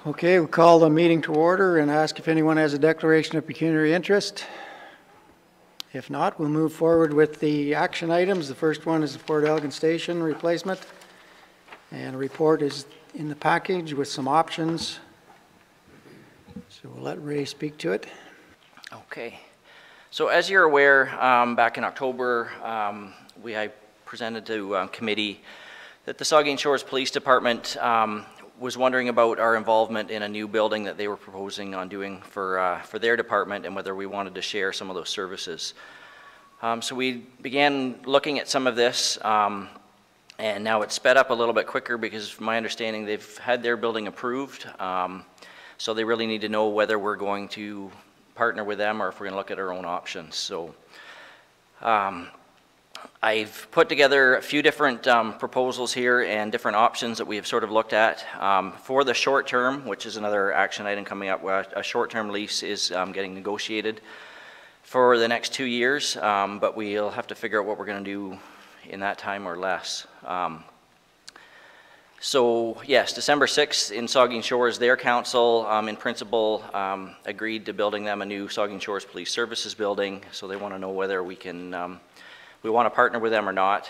Okay, we'll call the meeting to order and ask if anyone has a declaration of pecuniary interest. If not, we'll move forward with the action items. The first one is the Port Elgin Station replacement. And a report is in the package with some options. So we'll let Ray speak to it. Okay. So as you're aware, back in October, I presented to committee that the Saugeen Shores Police Department was wondering about our involvement in a new building that they were proposing on doing for their department and whether we wanted to share some of those services. So we began looking at some of this, and now it's sped up a little bit quicker because from my understanding they've had their building approved, so they really need to know whether we're going to partner with them or if we're going to look at our own options. So I've put together a few different proposals here and different options that we have sort of looked at. For the short term, which is another action item coming up, where a short-term lease is getting negotiated for the next 2 years, but we'll have to figure out what we're going to do in that time or less. So yes, December 6th in Saugeen Shores, their council in principle agreed to building them a new Saugeen Shores Police Services building, so they want to know whether we can we want to partner with them or not.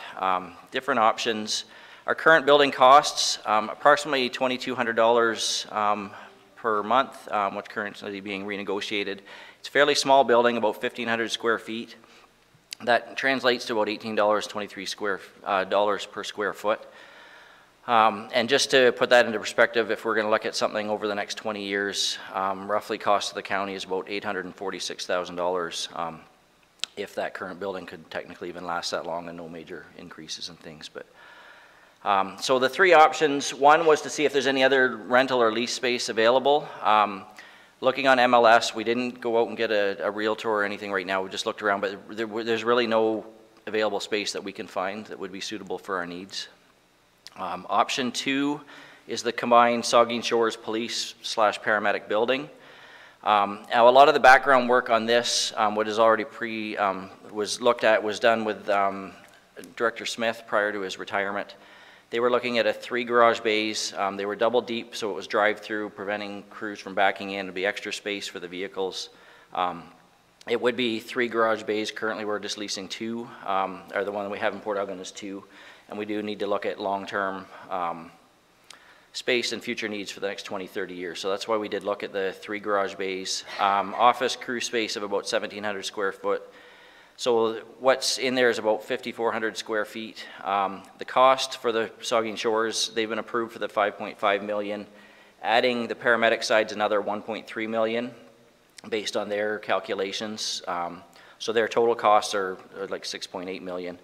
Different options. Our current building costs approximately $2,200 per month, what's currently being renegotiated. It's a fairly small building, about 1,500 square feet. That translates to about $18.23 per square foot. And just to put that into perspective, if we're going to look at something over the next 20 years, roughly cost to the county is about $846,000. If that current building could technically even last that long and no major increases and things. But so the three options, one was to see if there's any other rental or lease space available. Looking on MLS, we didn't go out and get a realtor or anything right now. We just looked around, but there's really no available space that we can find that would be suitable for our needs. Option two is the combined Saugeen Shores Police / Paramedic building. Now, a lot of the background work on this, what is already was looked at, was done with Director Smith prior to his retirement. They were looking at 3 garage bays. They were double deep, so it was drive-through, preventing crews from backing in. It'd be extra space for the vehicles. It would be 3 garage bays. Currently, we're just leasing 2, or the one we have in Port Elgin is 2, and we do need to look at long-term space and future needs for the next 20-30 years. So that's why we did look at the 3 garage bays. Office crew space of about 1,700 square foot. So what's in there is about 5,400 square feet. The cost for the Saugeen Shores, they've been approved for the $5.5 million. Adding the paramedic side's another $1.3 million based on their calculations. So their total costs are like $6.8 million.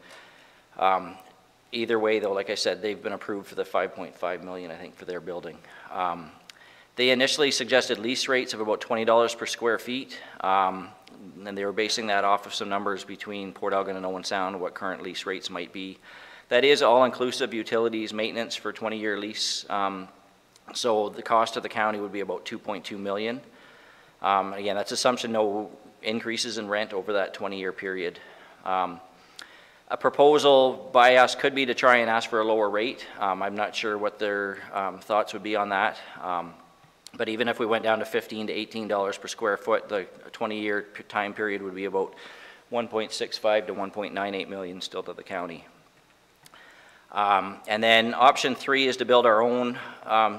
Either way, though, like I said, they've been approved for the $5.5 million, I think, for their building. They initially suggested lease rates of about $20 per square feet, and they were basing that off of some numbers between Port Elgin and Owen Sound, what current lease rates might be. That is all-inclusive utilities maintenance for 20-year lease, so the cost of the county would be about $2.2 million. Again, that's assumption no increases in rent over that 20-year period. A proposal by us could be to try and ask for a lower rate. I'm not sure what their thoughts would be on that. But even if we went down to $15 to $18 per square foot, the 20-year time period would be about $1.65 to $1.98 million still to the county. And then option 3 is to build our own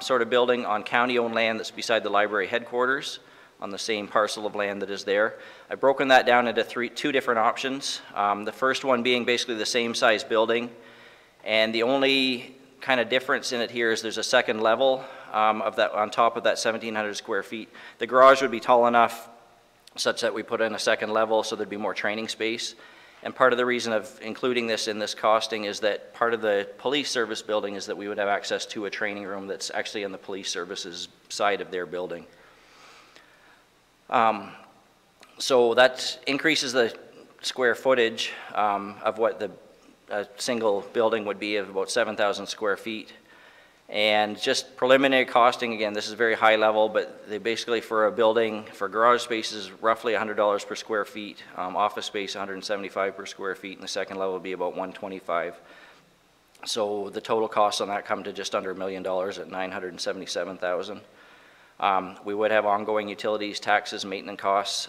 sort of building on county-owned land that's beside the library headquarters, on the same parcel of land that is there. I've broken that down into 2 different options. The first one being basically the same size building, and the only kind of difference in it here is there's a second level of that on top of that 1,700 square feet. The garage would be tall enough such that we put in a second level so there'd be more training space. And part of the reason of including this in this costing is that part of the police service building is that we would have access to a training room that's actually in the police services side of their building. So that increases the square footage of what the single building would be of about 7,000 square feet. And just preliminary costing, again, this is very high level, but they basically for a building, for garage spaces, roughly $100 per square feet, office space $175 per square feet, and the second level would be about $125. So the total costs on that come to just under $1 million at $977,000. We would have ongoing utilities, taxes, maintenance costs,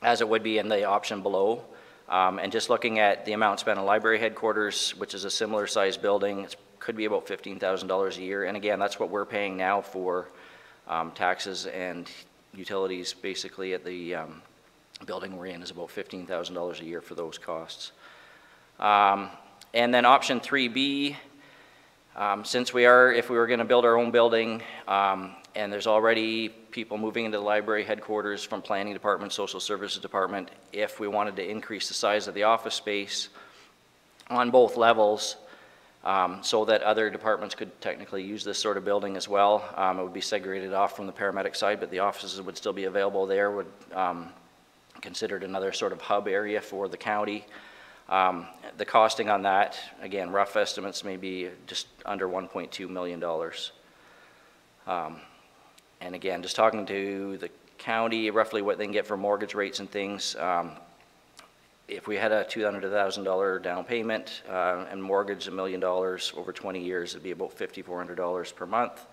as it would be in the option below. And just looking at the amount spent on library headquarters, which is a similar size building, it could be about $15,000 a year. And again, that's what we're paying now for taxes and utilities. Basically at the building we're in is about $15,000 a year for those costs. And then option 3B, since if we were going to build our own building, and there's already people moving into the library headquarters from planning department, social services department, if we wanted to increase the size of the office space on both levels, so that other departments could technically use this sort of building as well. It would be segregated off from the paramedic side, but the offices would still be available there, would considered another sort of hub area for the county. The costing on that, again, rough estimates may be just under $1.2 million. And again, just talking to the county, roughly what they can get for mortgage rates and things, if we had a $200,000 down payment and mortgage $1 million over 20 years, it'd be about $5,400 per month,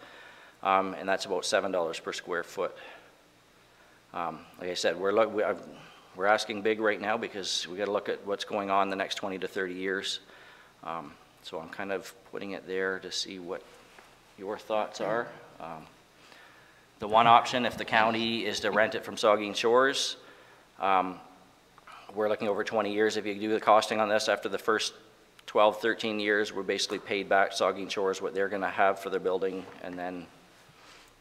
and that's about $7 per square foot. Like I said, we're asking big right now because we got to look at what's going on the next 20 to 30 years. So I'm kind of putting it there to see what your thoughts are. The one option, if the county is to rent it from Saugeen Shores, we're looking over 20 years. If you do the costing on this, after the first 12, 13 years, we're basically paid back Saugeen Shores what they're going to have for their building, and then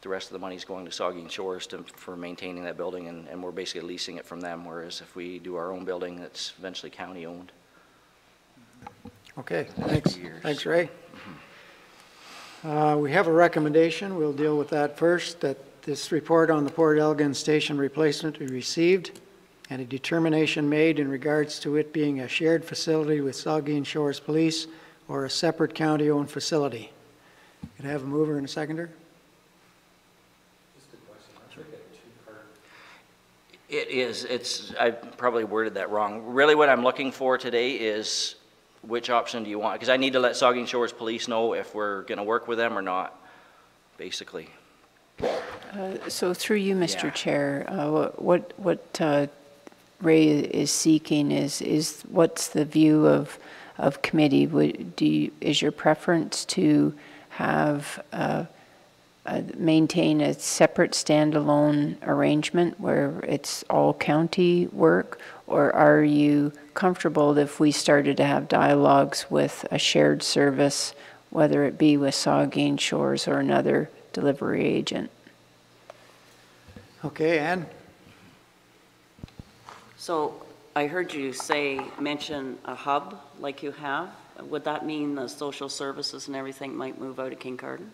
the rest of the money is going to Saugeen Shores for maintaining that building, and we're basically leasing it from them, whereas if we do our own building, it's eventually county owned. Okay, thanks. Thanks, Ray. We have a recommendation. We'll deal with that first, that this report on the Port Elgin Station replacement be received, and a determination made in regards to it being a shared facility with Saugeen Shores Police or a separate county-owned facility. Could I have a mover and a seconder? It is. I probably worded that wrong. Really what I'm looking for today is which option do you want? Because I need to let Saugeen Shores Police know if we're going to work with them or not, basically. So through you, Mr. Chair, what Ray is seeking is what's the view of committee? Is your preference to have maintain a separate standalone arrangement where it's all county work, or are you comfortable that if we started to have dialogues with a shared service, whether it be with Saugeen Shores or another delivery agent? Okay, Ann? So I heard you mention a hub like you have. Would that mean the social services and everything might move out of Kincardine?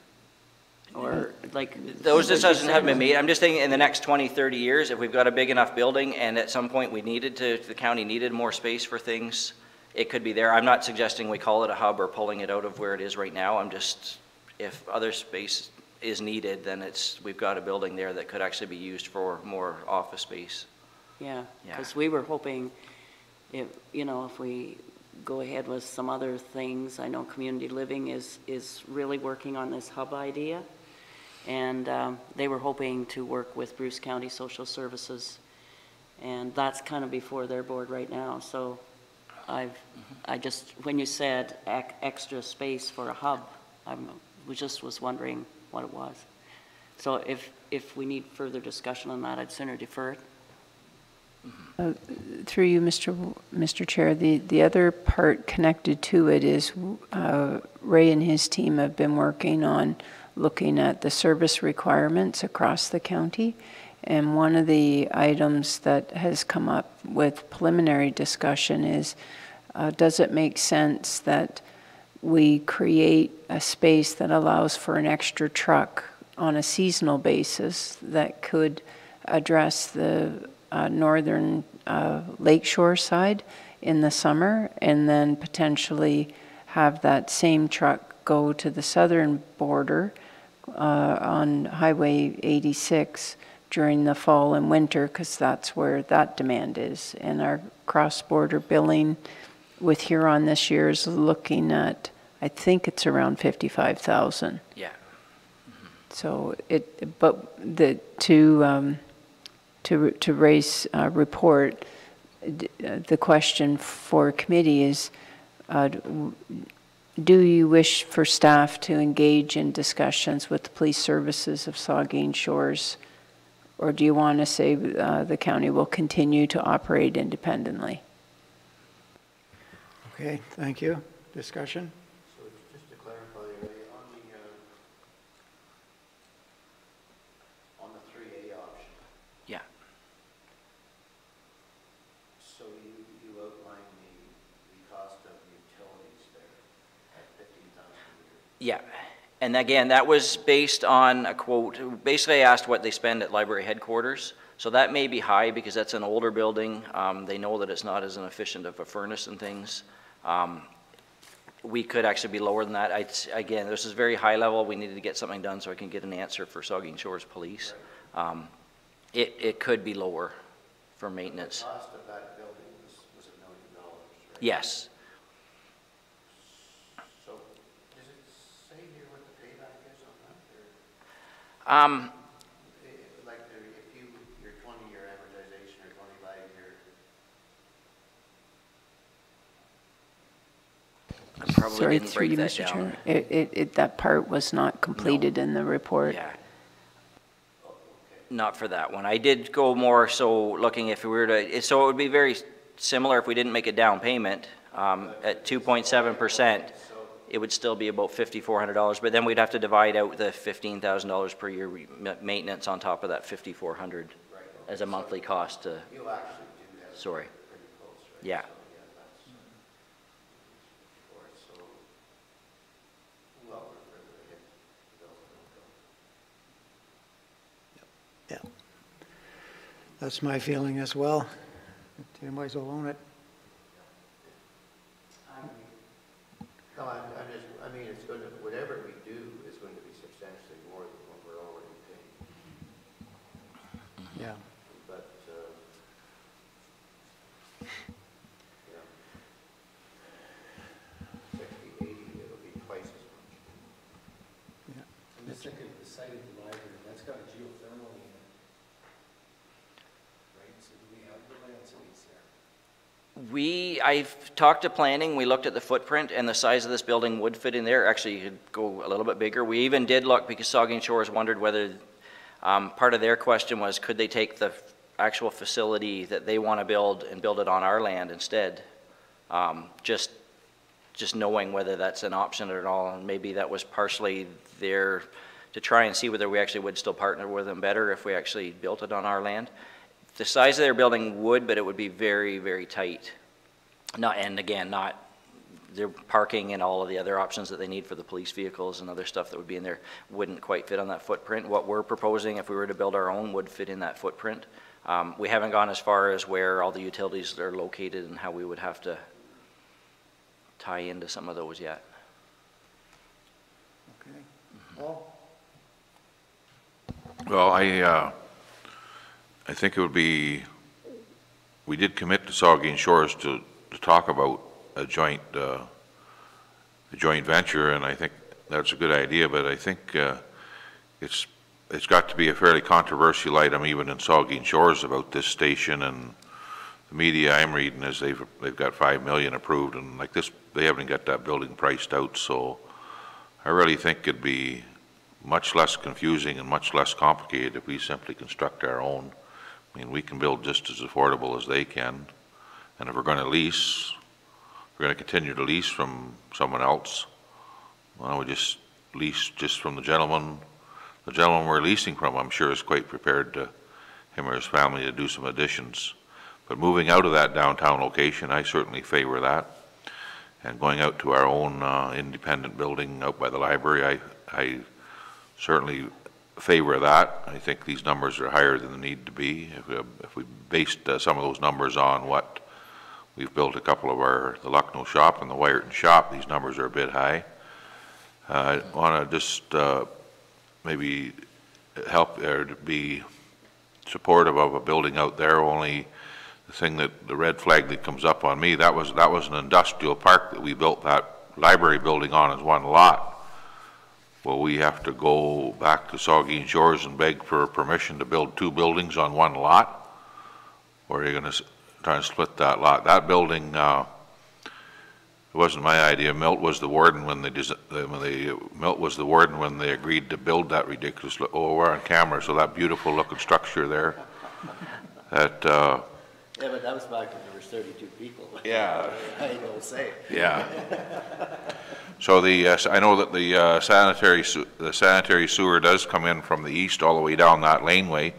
Or like those decisions haven't been made. I'm just thinking in the next 20, 30 years, if we've got a big enough building and at some point the county needed more space for things, it could be there. I'm not suggesting we call it a hub or pulling it out of where it is right now. I'm just, if other space is needed, then we've got a building there that could actually be used for more office space. Yeah, because we were hoping, if we go ahead with some other things. I know Community Living is really working on this hub idea, and they were hoping to work with Bruce County Social Services, and that's kind of before their board right now. So I just, when you said extra space for a hub, was wondering what it was. So if we need further discussion on that, I'd sooner defer it. Through you, Mr. Chair, the other part connected to it is Ray and his team have been working on looking at the service requirements across the county, and one of the items that has come up with preliminary discussion is does it make sense that we create a space that allows for an extra truck on a seasonal basis that could address the northern lakeshore side in the summer, and then potentially have that same truck go to the southern border on Highway 86 during the fall and winter, because that's where that demand is. And our cross-border billing with Huron this year is looking at, I think it's around $55,000. Yeah. So to raise a report, the question for committee is, do you wish for staff to engage in discussions with the police services of Saugeen Shores, or do you want to say the county will continue to operate independently? Okay, thank you. Discussion? So just to clarify, on the 3A option, Yeah. so you outlined the cost of utilities there at 15,000 a year. Yeah, and again, that was based on a quote. Basically, I asked what they spend at library headquarters. So that may be high because that's an older building. They know that it's not as efficient of a furnace and things. We could actually be lower than that. Again, this is very high level. We needed to get something done so I can get an answer for Saugeen Shores Police. It could be lower for maintenance. The cost of that building was $1 million, right? Yes. So does it say here what the payback is on that? Like if your 20-year amortization or 25-year. I probably Sorry, didn't through break you, that Mr. down. Chair. That part was not completed in the report. Yeah. Not for that one. I did go more so looking if we were to, so it would be very similar if we didn't make a down payment at 2.7%. It would still be about $5,400, but then we'd have to divide out the $15,000 per year maintenance on top of that $5,400 as a monthly cost to. You actually do have. Sorry. Pretty close, right? Yeah. So, so well, we're further ahead. Yeah. That's my feeling as well. You might as well own it. No, I mean, it's going to, whatever we do is going to be substantially more than what we're already paying. Yeah. But, yeah, 60, 80, it'll be twice as much. Yeah. I'm just thinking of the site of the library, that's got a geothermal unit. Right, so do we have the land space there? I've talked to planning, we looked at the footprint and the size of this building would fit in there. Actually, you could go a little bit bigger. We even did look because Saugeen Shores wondered whether, part of their question was, could they take the actual facility that they want to build and build it on our land instead? Just knowing whether that's an option at all, and maybe that was partially there to try and see whether we actually would still partner with them better if we actually built it on our land. The size of their building would, but it would be very, very tight. And again, not their parking and all of the other options that they need for the police vehicles and other stuff that would be in there wouldn't quite fit on that footprint. What we're proposing, if we were to build our own, would fit in that footprint. We haven't gone as far as where all the utilities are located and how we would have to tie into some of those yet. Okay. Paul? Well, I think it would be, we did commit to Saugeen Shores to talk about a joint venture, and I think that's a good idea, but I think it's got to be a fairly controversial item even in Saugeen Shores about this station, and the media I'm reading is they've got $5 million approved, and like this, they haven't got that building priced out, so I really think it'd be much less confusing and much less complicated if we simply construct our own. I mean, we can build just as affordable as they can. And if we're going to lease, we're going to continue to lease from someone else. Well, we just lease just from the gentleman. The gentleman we're leasing from, I'm sure, is quite prepared to, him or his family, to do some additions. But moving out of that downtown location, I certainly favor that. And going out to our own independent building out by the library, I certainly favor that. I think these numbers are higher than they need to be. If we based some of those numbers on what we've built a couple of the Lucknow shop and the Wyerton shop, these numbers are a bit high. I want to just maybe help or to be supportive of a building out there. Only the thing that the red flag that comes up on me, that was an industrial park that we built that library building on as one lot. will we have to go back to Saugeen Shores and beg for permission to build 2 buildings on 1 lot? Or are you going to try and split that lot? That building, it wasn't my idea. Milt was the warden when they agreed to build that ridiculous. Oh, we're on camera, so that beautiful looking structure there. That. Yeah, but that was back when there was 32 people. Yeah. I don't say. Yeah. So I know that the sanitary sewer does come in from the east all the way down that laneway.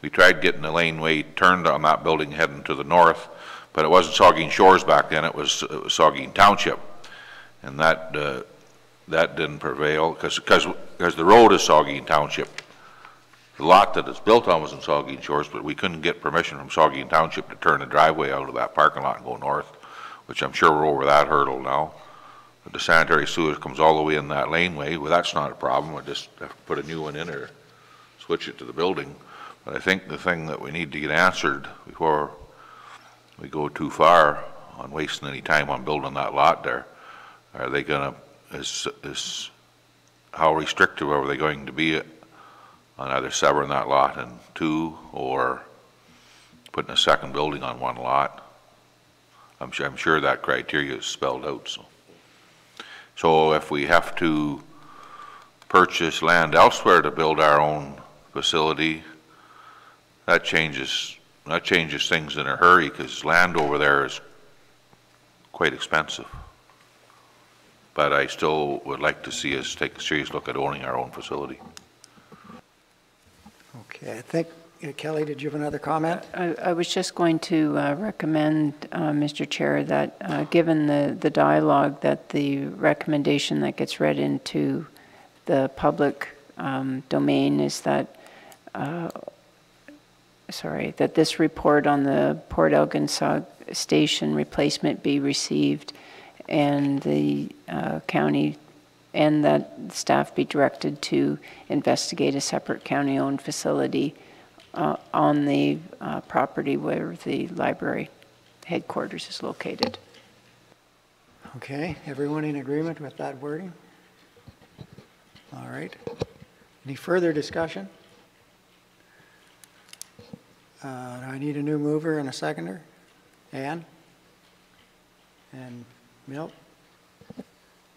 We tried getting the laneway turned on that building heading to the north, but it wasn't Saugeen Shores back then. It was Saugeen Township, and that didn't prevail because the road is Saugeen Township. The lot that it's built on was in Saugeen Shores, but we couldn't get permission from Saugeen Township to turn the driveway out of that parking lot and go north, which I'm sure we're over that hurdle now. But the sanitary sewer comes all the way in that laneway. Well, that's not a problem. We just have to put a new one in or switch it to the building. But I think the thing that we need to get answered before we go too far on wasting any time on building that lot there, are they going to, how restrictive are they going to be on either severing that lot in 2 or putting a second building on 1 lot? I'm sure that criteria is spelled out. So if we have to purchase land elsewhere to build our own facility, that changes things in a hurry because land over there is quite expensive. But I still would like to see us take a serious look at owning our own facility. Okay, I think, Kelly, did you have another comment? I was just going to recommend, Mr. Chair, that given the dialogue, that the recommendation that gets read into the public domain is that, that this report on the Port Elgin station replacement be received, and the county and that staff be directed to investigate a separate county-owned facility on the property where the library headquarters is located. Okay, everyone in agreement with that wording? All right. Any further discussion? Do I need a new mover and a seconder? Ann? And Milt?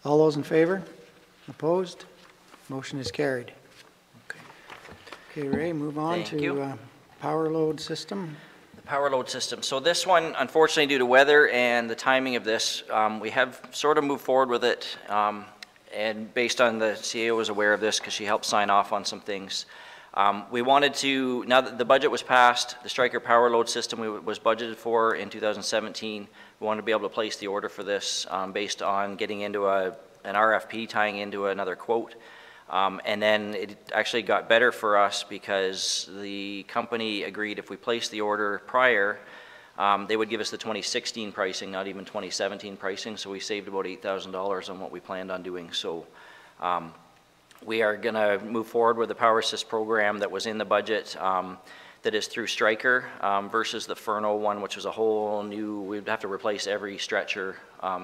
All those in favor? Opposed? Motion is carried. Okay, Ray, move on Thank you. to power load system. The power load system. So this one, unfortunately, due to weather and the timing of this, we have sort of moved forward with it. And based on the CAO was aware of this because she helped sign off on some things. We wanted to, now that the budget was passed, the Striker power load system was budgeted for in 2017. We wanted to be able to place the order for this based on getting into an RFP tying into another quote. And then it actually got better for us because the company agreed if we placed the order prior, they would give us the 2016 pricing, not even 2017 pricing. So we saved about $8,000 on what we planned on doing. So we are going to move forward with the Power Assist program that was in the budget that is through Striker versus the Furno one, which was a whole new, we'd have to replace every stretcher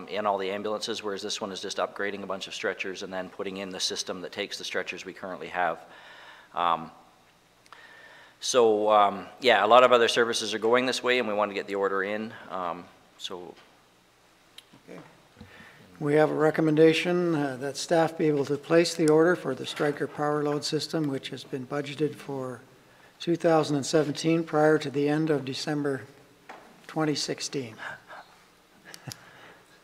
in all the ambulances, whereas this one is just upgrading a bunch of stretchers and then putting in the system that takes the stretchers we currently have. Yeah, a lot of other services are going this way and we want to get the order in. Okay. We have a recommendation that staff be able to place the order for the Striker power load system, which has been budgeted for 2017 prior to the end of December 2016.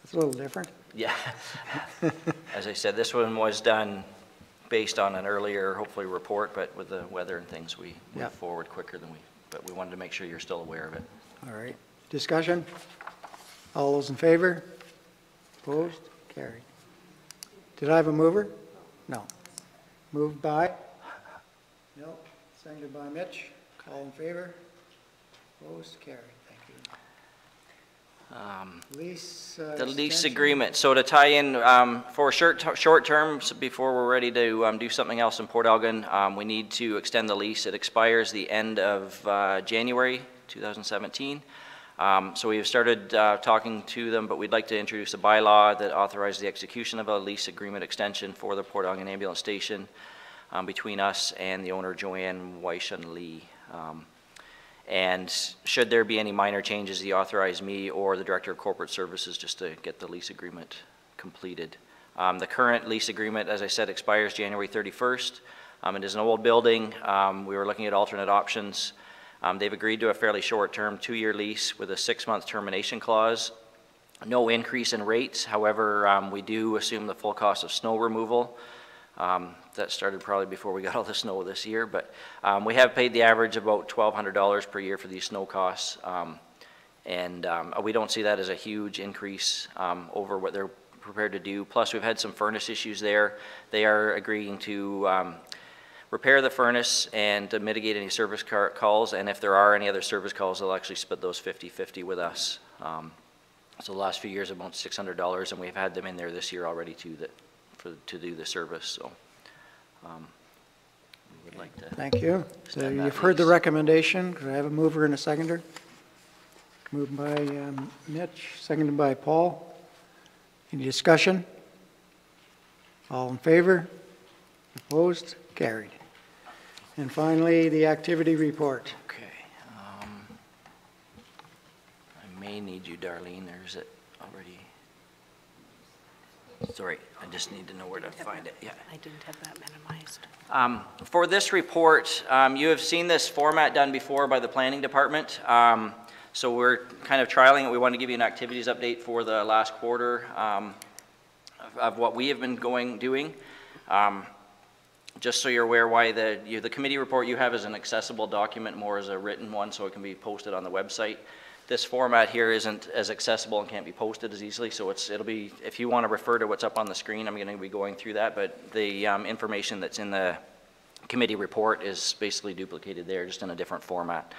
It's a little different. Yeah. As I said, this one was done based on an earlier, hopefully, report, but with the weather and things, we moved forward quicker than but we wanted to make sure you're still aware of it. All right. Discussion? All those in favor? Opposed? Carried. Did I have a mover? No. Moved by? No. Seconded by Mitch. All in favor? Opposed? Carried. Thank you. Lease. The lease extension? agreement. So to tie in for short terms, before we're ready to do something else in Port Elgin, we need to extend the lease. It expires the end of January 2017. So we have started talking to them, but we'd like to introduce a bylaw that authorizes the execution of a lease agreement extension for the Port Elgin Ambulance Station between us and the owner, Joanne Weishun Lee. And should there be any minor changes, he authorized me or the Director of Corporate Services just to get the lease agreement completed. The current lease agreement, as I said, expires January 31st. It is an old building. We were looking at alternate options. They've agreed to a fairly short-term 2-year lease with a 6-month termination clause. No increase in rates. However, we do assume the full cost of snow removal. That started probably before we got all the snow this year, but we have paid the average about $1,200 per year for these snow costs. We don't see that as a huge increase over what they're prepared to do. Plus, we've had some furnace issues there. They are agreeing to repair the furnace and to mitigate any service calls, and if there are any other service calls, they'll actually split those 50-50 with us. So the last few years, about $600, and we've had them in there this year already too, to do the service. So we would like to. Thank you. So extend that you've heard the lease. recommendation. Could I have a mover and a seconder? Moved by Mitch, seconded by Paul. Any discussion? All in favor? Opposed? Carried. And finally, the activity report. Okay. I may need you, Darlene. There's it already. Sorry, I just need to know where to find it. Yeah. I didn't have that minimized. For this report, you have seen this format done before by the planning department. So we're kind of trialing it. We want to give you an activities update for the last quarter of what we have been doing. Just so you're aware why the committee report you have is an accessible document, more as a written one, so it can be posted on the website. This format here isn't as accessible and can't be posted as easily, so it'll be, if you want to refer to what's up on the screen, I'm going to be going through that, but the information that's in the committee report is basically duplicated there, just in a different format.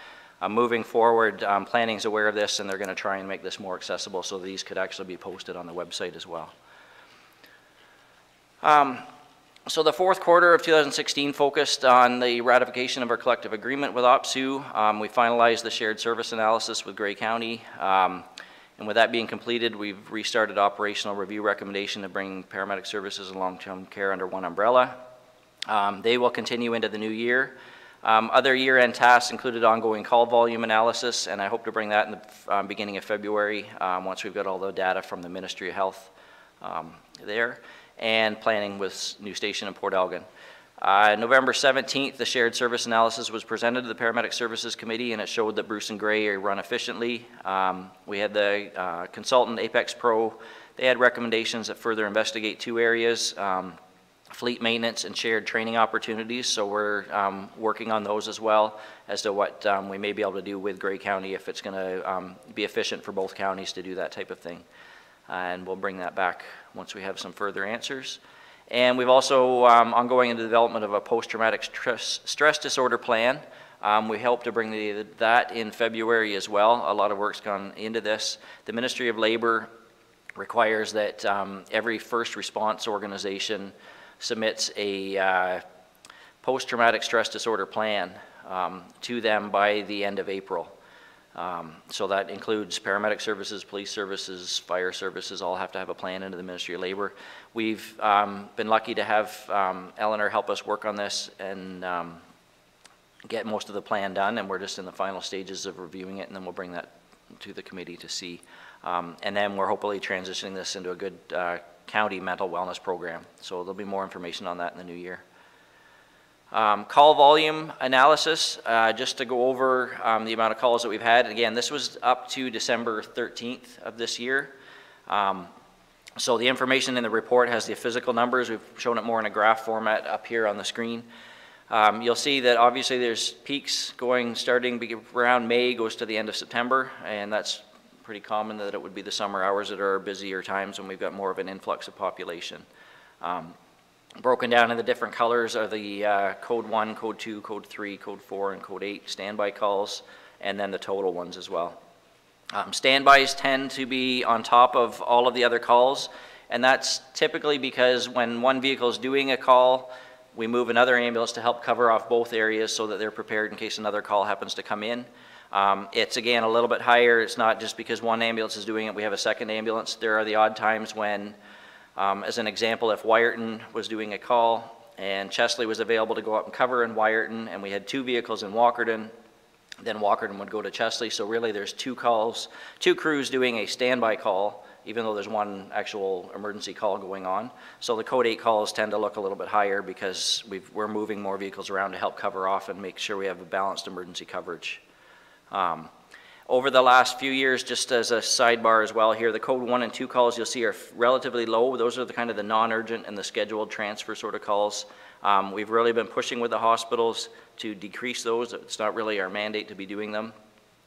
Moving forward, planning's aware of this, and they're going to try and make this more accessible, so these could actually be posted on the website as well. So the fourth quarter of 2016 focused on the ratification of our collective agreement with OPSU. We finalized the shared service analysis with Grey County, and with that being completed, we've restarted operational review recommendation to bring paramedic services and long-term care under one umbrella. They will continue into the new year. Other year-end tasks included ongoing call volume analysis, and I hope to bring that in the beginning of February once we've got all the data from the Ministry of Health there, and planning with new station in Port Elgin. November 17th, the shared service analysis was presented to the Paramedic Services Committee, and it showed that Bruce and Grey are run efficiently. We had the consultant, Apex Pro. They had recommendations that further investigate 2 areas, fleet maintenance and shared training opportunities, so we're working on those as well as to what we may be able to do with Grey County if it's going to be efficient for both counties to do that type of thing. And we'll bring that back once we have some further answers. And we've also ongoing in the development of a post-traumatic stress disorder plan. We hope to bring that in February as well. A lot of work's gone into this. The Ministry of Labor requires that every first response organization submits a post-traumatic stress disorder plan to them by the end of April. So that includes paramedic services, police services, fire services, all have to have a plan into the Ministry of Labor. We've been lucky to have Eleanor help us work on this and get most of the plan done, and we're just in the final stages of reviewing it, and then we'll bring that to the committee to see. And then we're hopefully transitioning this into a good county mental wellness program. So there'll be more information on that in the new year. Call volume analysis, just to go over the amount of calls that we've had. Again, this was up to December 13th of this year. So the information in the report has the physical numbers. We've shown it more in a graph format up here on the screen. You'll see that obviously there's peaks starting around May, goes to the end of September, and that's pretty common that it would be the summer hours that are busier times when we've got more of an influx of population. Broken down in the different colors are the code 1, code 2, code 3, code 4, and code 8 standby calls, and then the total ones as well. Standbys tend to be on top of all of the other calls, and that's typically because when one vehicle is doing a call, we move another ambulance to help cover off both areas so that they're prepared in case another call happens to come in. It's, again, a little bit higher. It's not just because one ambulance is doing it. We have a second ambulance. There are the odd times when, as an example, if Wyerton was doing a call and Chesley was available to go up and cover in Wyerton, and we had 2 vehicles in Walkerton, then Walkerton would go to Chesley. So really there's 2 calls, 2 crews doing a standby call, even though there's one actual emergency call going on. So the code 8 calls tend to look a little bit higher because we're moving more vehicles around to help cover off and make sure we have a balanced emergency coverage. Over the last few years, just as a sidebar as well here, the code 1 and 2 calls you'll see are relatively low. Those are the kind of the non-urgent and the scheduled transfer sort of calls. We've really been pushing with the hospitals to decrease those. It's not really our mandate to be doing them,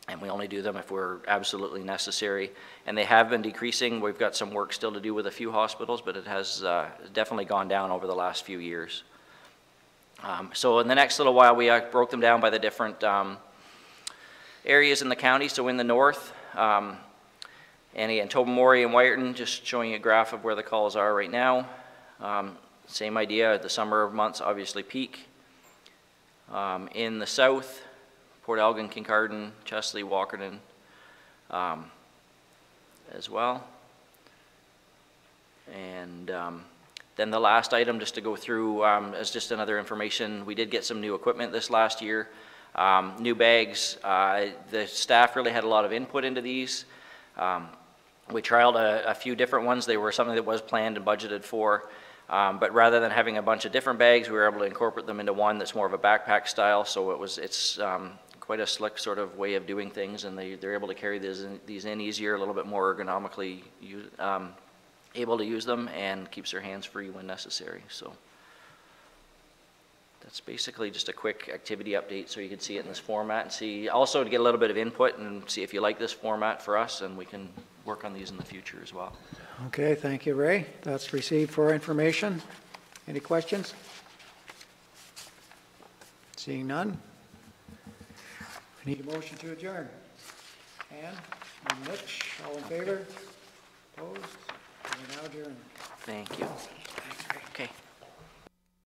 and we only do them if we're absolutely necessary. And they have been decreasing. We've got some work still to do with a few hospitals, but it has definitely gone down over the last few years. So in the next little while, we broke them down by the different areas in the county. So in the north, and again, Tobermory and Wyerton, just showing you a graph of where the calls are right now. Same idea, the summer months obviously peak. In the south, Port Elgin, Kincardine, Chesley, Walkerton as well. And then the last item, just to go through as just another information, we did get some new equipment this last year. New bags, the staff really had a lot of input into these. We trialed a few different ones. They were something that was planned and budgeted for, but rather than having a bunch of different bags, we were able to incorporate them into one that's more of a backpack style. So it's quite a slick sort of way of doing things, and they're able to carry these in easier, a little bit more ergonomically able to use them, and keeps their hands free when necessary. So that's basically just a quick activity update so you can see it in this format and see, also to get a little bit of input and see if you like this format for us, and we can work on these in the future as well. Okay, thank you, Ray. That's received for information. Any questions? Seeing none. We need a motion to adjourn. Ann and Mitch, all in favor? Opposed? We're now adjourned. Thank you. Okay.